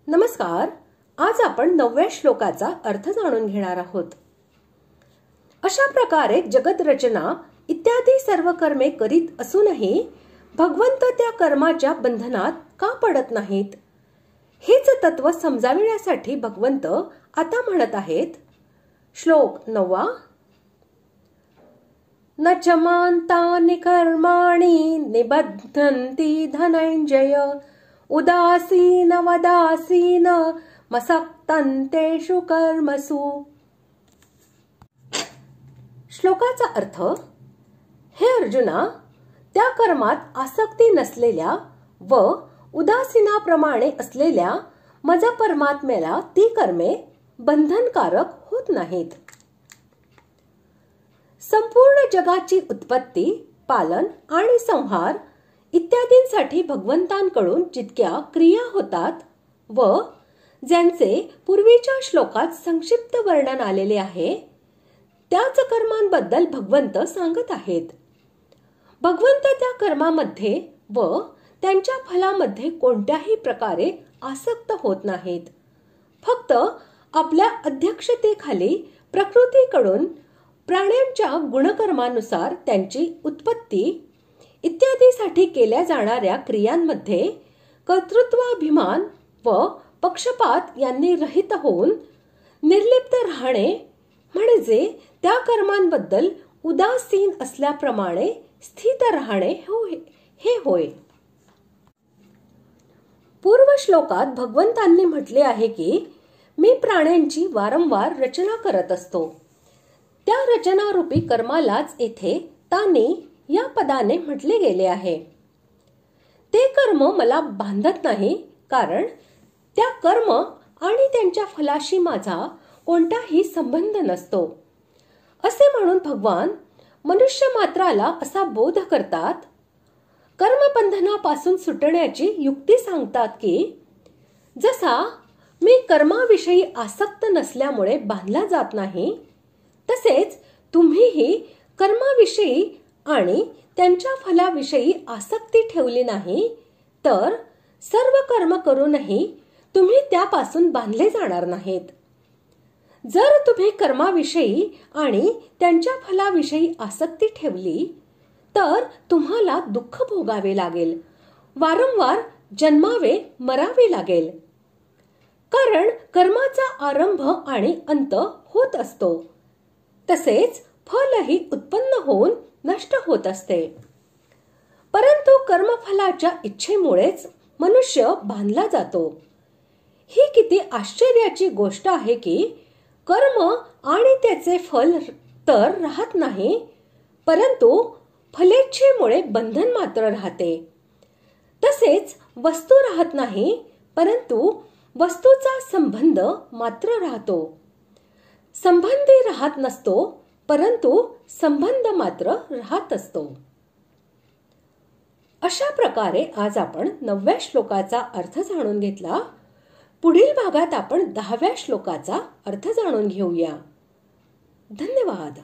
नमस्कार. आज आपण 9व्या श्लोकाचा अर्थ जाणून घेणार आहोत. अशा प्रकारे जगत रचना इत्यादी सर्व कर्मे करीत असूनही भगवंत त्या कर्माच्या बंधनात का पडत नाहीत, हेच तत्व समजाविण्यासाठी भगवंत आता म्हणत आहेत. श्लोक 9. न च मान्तानि कर्माणि निबध्नन्ति धनंजय उदासीन वदासीन मसक्तन्तेषु कर्मसु. श्लोकाचा अर्थ: हे अर्जुना, त्या कर्मात आसक्ती नसलेल्या व उदासीनाप्रमाणे असलेल्या माझ्या परमात्म्याला ती कर्मे बंधनकारक होत नाहीत. संपूर्ण जगाची उत्पत्ती, पालन आणि संहार इत्यादींसाठी भगवंतांकडून जितक्या क्रिया होतात व ज्यांचे पूर्वीच्या श्लोकात संक्षिप्त वर्णन आलेले आहे, त्याच कर्मांबद्दल भगवंत सांगत आहेत. भगवंत त्या कर्मामध्ये व त्यांच्या फलामध्ये कोणत्याही प्रकारे आसक्त होत नाहीत. फक्त आपल्या अध्यक्षतेखाली प्रकृतीकडून प्राण्यांच्या गुणकर्मानुसार त्यांची उत्पत्ती इत्यादीसाठी केल्या जाणाऱ्या क्रियांमध्ये कर्तृत्वाभिमान व पक्षपात यांनी रहित होऊन निर्लिप्त राहणे म्हणजे त्या कर्मांबद्दल उदासीन असल्याप्रमाणे स्थित राहणे हे होय. पूर्व श्लोकात भगवंतांनी म्हटले आहे की मी प्राण्यांची वारंवार रचना करत असतो. त्या रचनारूपी कर्मालाच येथे तानी या पदाने म्हटले गेले आहे. ते कर्म मला बांधत नाही, कारण त्या कर्म आणि त्यांच्या फलाशी माझा कोणताही संबंध नसतो. असे म्हणून भगवान मनुष्य मात्राला असा बोध करतात, कर्मबंधनापासून सुटण्याची युक्ती सांगतात की जसा मी कर्माविषयी आसक्त नसल्यामुळे बांधला जात नाही, तसेच तुम्हीही कर्माविषयी आणि त्यांच्या फलाविषयी आसक्ती ठेवली नाही, तर सर्व कर्म करूनही तुम्ही त्यापासून बांधले जाणार नाहीत. जर तुम्ही कर्माविषयी आणि त्यांच्या फलाविषयी आसक्ती ठेवली तर तुम्हाला दुःख भोगावे लागेल, वारंवार जन्मावे मरावे लागेल. कारण कर्माचा आरंभ आणि अंत होत असतो, तसेच फलही उत्पन्न होऊन नष्ट होत असते. परंतु कर्मफलाच्या इच्छेमुळेच मनुष्य बांधला जातो. ही किती आश्चर्याची गोष्ट आहे की कर्म आणि त्याचे फल तर राहत नाही, परंतु फलेच्छेमुळे बंधन मात्र राहते. तसेच वस्तू राहत नाही, परंतु वस्तूचा संबंध मात्र राहतो. संबंधी राहत नसतो, परंतु संबंध मात्र राहत असतो. अशा प्रकारे आज आपण 9व्या श्लोकाचा अर्थ जाणून घेतला. पुढील भागात आपण 10व्या श्लोकाचा अर्थ जाणून घेऊया. धन्यवाद.